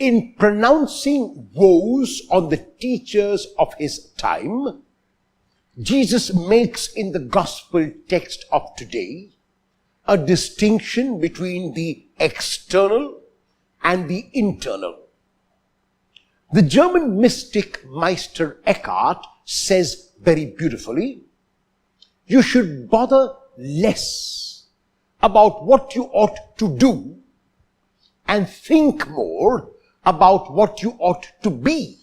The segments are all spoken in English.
in pronouncing woes on the teachers of his time, Jesus makes in the gospel text of today a distinction between the external and the internal. The German mystic Meister Eckhart says very beautifully, you should bother less about what you ought to do and think more about what you ought to be.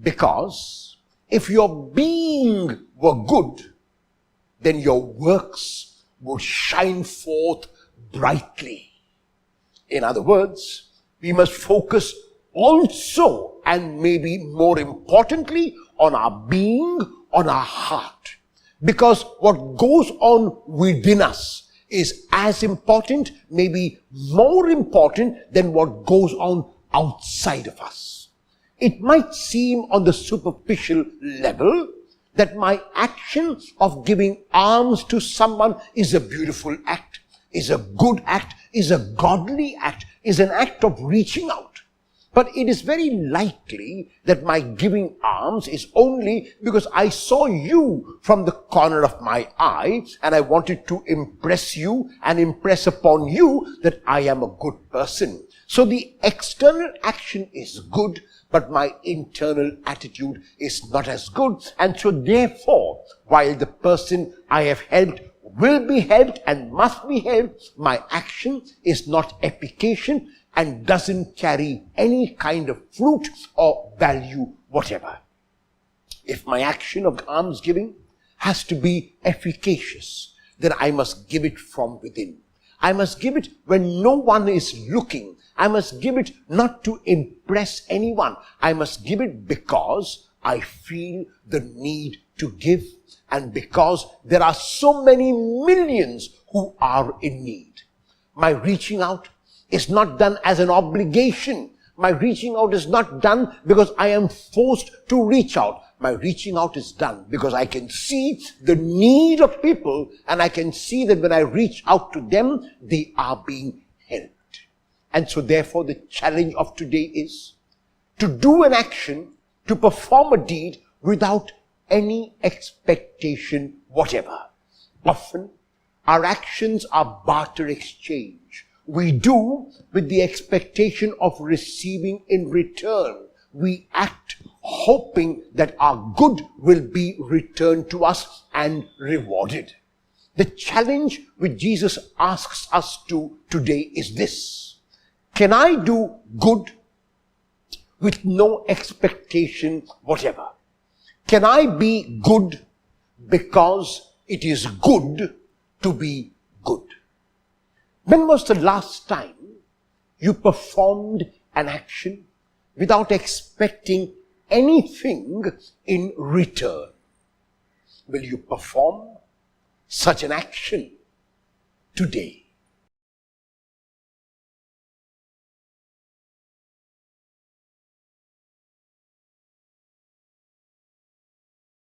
Because if your being were good, then your works would shine forth brightly. In other words, we must focus also, and maybe more importantly, on our being, on our heart. Because what goes on within us is as important, maybe more important than what goes on outside of us. It might seem on the superficial level that my action of giving alms to someone is a beautiful act, is a good act, is a godly act, is an act of reaching out. But it is very likely that my giving alms is only because I saw you from the corner of my eye and I wanted to impress you and impress upon you that I am a good person. So the external action is good, but my internal attitude is not as good. And so therefore, while the person I have helped will be helped and must be helped, my action is not efficacious and doesn't carry any kind of fruit or value whatever. If my action of almsgiving has to be efficacious, then I must give it from within. I must give it when no one is looking. I must give it not to impress anyone. I must give it because I feel the need to give and because there are so many millions who are in need. My reaching out is not done as an obligation. My reaching out is not done because I am forced to reach out. My reaching out is done because I can see the need of people and I can see that when I reach out to them, they are being helped. And so therefore the challenge of today is to do an action, to perform a deed without any expectation whatever. Often our actions are barter exchange. We do with the expectation of receiving in return. We act hoping that our good will be returned to us and rewarded. The challenge which Jesus asks us to today is this. Can I do good with no expectation whatever? Can I be good because it is good to be good? When was the last time you performed an action without expecting anything in return? Will you perform such an action today?